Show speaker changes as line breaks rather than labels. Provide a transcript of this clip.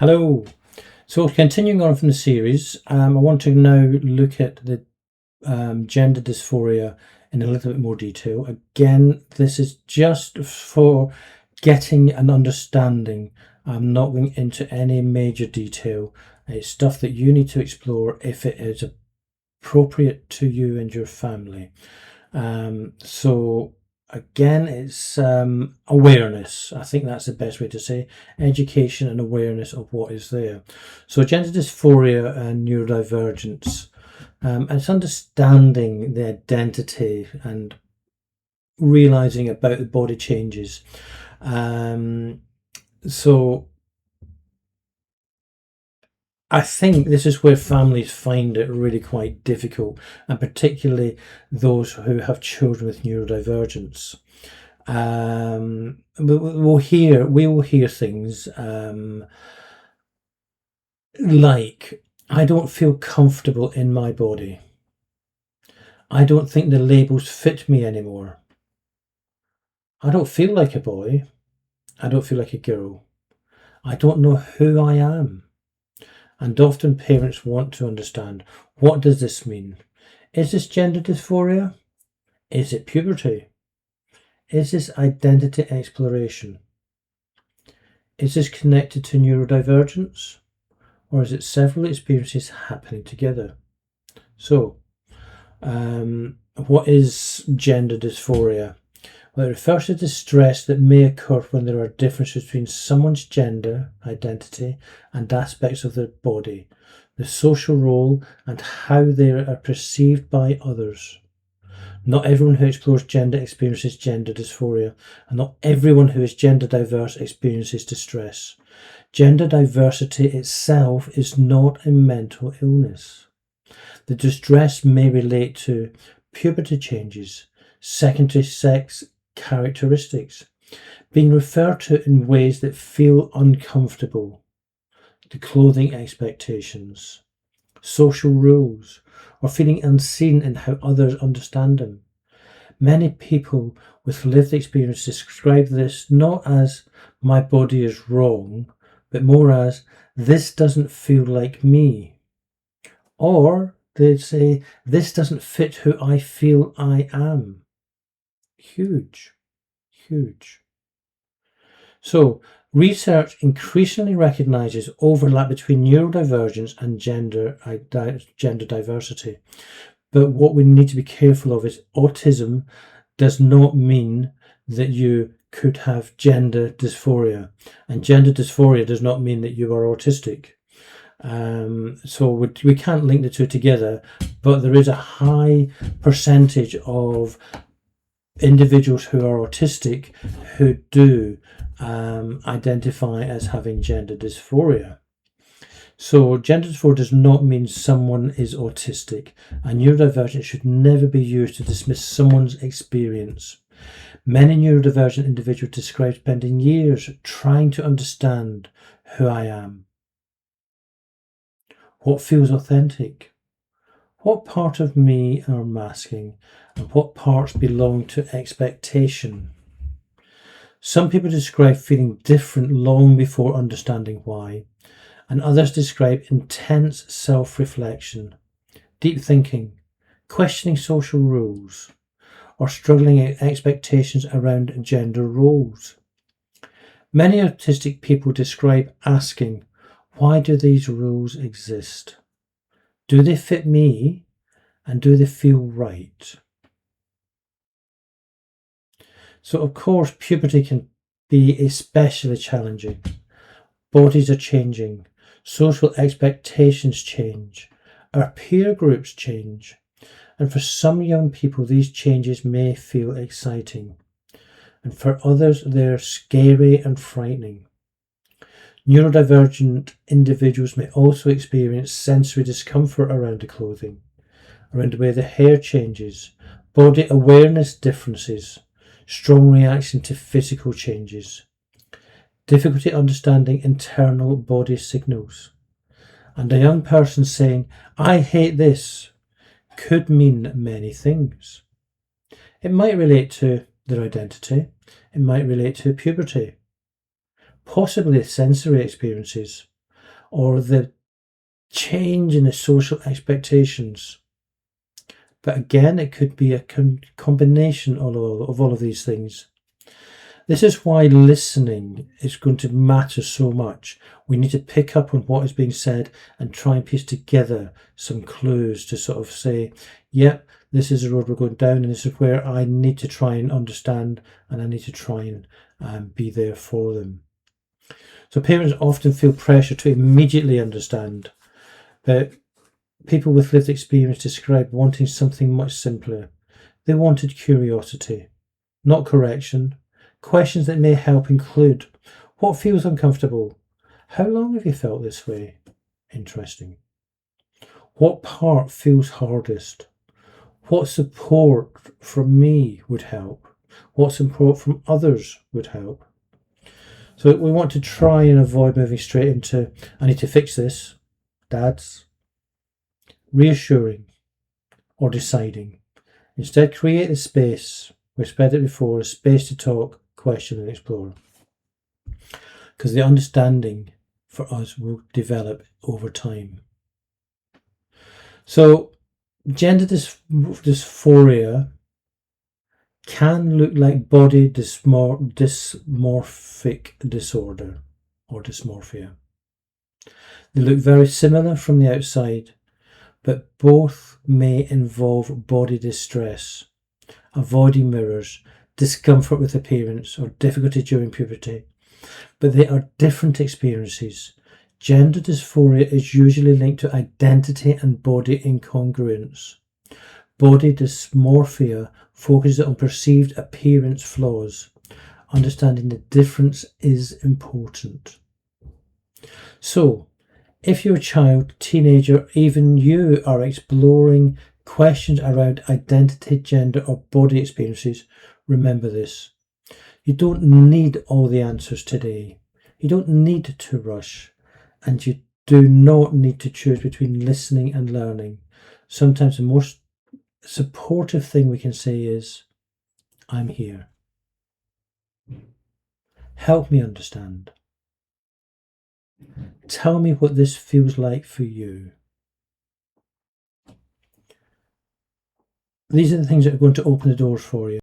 Hello. So continuing on from the series, I want to now look at the gender dysphoria in a little bit more detail. Again, this is just for getting an understanding. I'm not going into any major detail. It's stuff that you need to explore if it is appropriate to you and your family. So again, it's awareness. I think that's the best way to say education and awareness of what is there. So gender dysphoria and neurodivergence. It's understanding the identity and realizing about the body changes. So I think this is where families find it really quite difficult, and particularly those who have children with neurodivergence. We will hear things like, I don't feel comfortable in my body. I don't think the labels fit me anymore. I don't feel like a boy. I don't feel like a girl. I don't know who I am. And often parents want to understand, what does this mean? Is this gender dysphoria? Is it puberty? Is this identity exploration? Is this connected to neurodivergence? Or is it several experiences happening together? So, what is gender dysphoria? Well, it refers to distress that may occur when there are differences between someone's gender identity and aspects of their body, the social role, and how they are perceived by others. Not everyone who explores gender experiences gender dysphoria, and not everyone who is gender diverse experiences distress. Gender diversity itself is not a mental illness. The distress may relate to puberty changes, secondary sex characteristics, being referred to in ways that feel uncomfortable, the clothing expectations, social rules, or feeling unseen in how others understand them. Many people with lived experience describe this not as my body is wrong, but more as this doesn't feel like me. Or they say this doesn't fit who I feel I am. Huge. So, research increasingly recognizes overlap between neurodivergence and gender diversity. But what we need to be careful of is autism does not mean that you could have gender dysphoria, and gender dysphoria does not mean that you are autistic. So we can't link the two together, but there is a high percentage of individuals who are autistic who do identify as having gender dysphoria. So gender dysphoria does not mean someone is autistic, and neurodivergence should never be used to dismiss someone's experience. Many neurodivergent individuals describe spending years trying to understand who I am. What feels authentic? What part of me are masking, and what parts belong to expectation? Some people describe feeling different long before understanding why, and others describe intense self-reflection, deep thinking, questioning social rules, or struggling at expectations around gender roles. Many autistic people describe asking, why do these rules exist? Do they fit me? And do they feel right? So, of course, puberty can be especially challenging. Bodies are changing. Social expectations change. Our peer groups change. And for some young people, these changes may feel exciting. And for others, they're scary and frightening. Neurodivergent individuals may also experience sensory discomfort around the clothing, around the way the hair changes, body awareness differences, strong reaction to physical changes, difficulty understanding internal body signals. And a young person saying, I hate this, could mean many things. It might relate to their identity, it might relate to puberty, possibly sensory experiences, or the change in the social expectations. But again, it could be a combination of all of these things. This is why listening is going to matter so much. We need to pick up on what is being said and try and piece together some clues to sort of say, yep, this is the road we're going down, and this is where I need to try and understand, and I need to try and be there for them. So parents often feel pressure to immediately understand, but people with lived experience describe wanting something much simpler. They wanted curiosity, not correction. Questions that may help include, what feels uncomfortable? How long have you felt this way? Interesting. What part feels hardest? What support from me would help? What support from others would help? So we want to try and avoid moving straight into, I need to fix this, dads. Reassuring or deciding. Instead, create the space. We've said it before, a space to talk, question and explore. Because the understanding for us will develop over time. So, gender dysphoria can look like body dysmorphic disorder or dysmorphia. They look very similar from the outside, but both may involve body distress, avoiding mirrors, discomfort with appearance, or difficulty during puberty. But they are different experiences. Gender dysphoria is usually linked to identity and body incongruence. Body dysmorphia focuses on perceived appearance flaws. Understanding the difference is important. So, if your child, teenager, even you are exploring questions around identity, gender, or body experiences, remember this. You don't need all the answers today. You don't need to rush, and you do not need to choose between listening and learning. Sometimes the most supportive thing we can say is, I'm here. Help me understand. Tell me what this feels like for you. These are the things that are going to open the doors for you.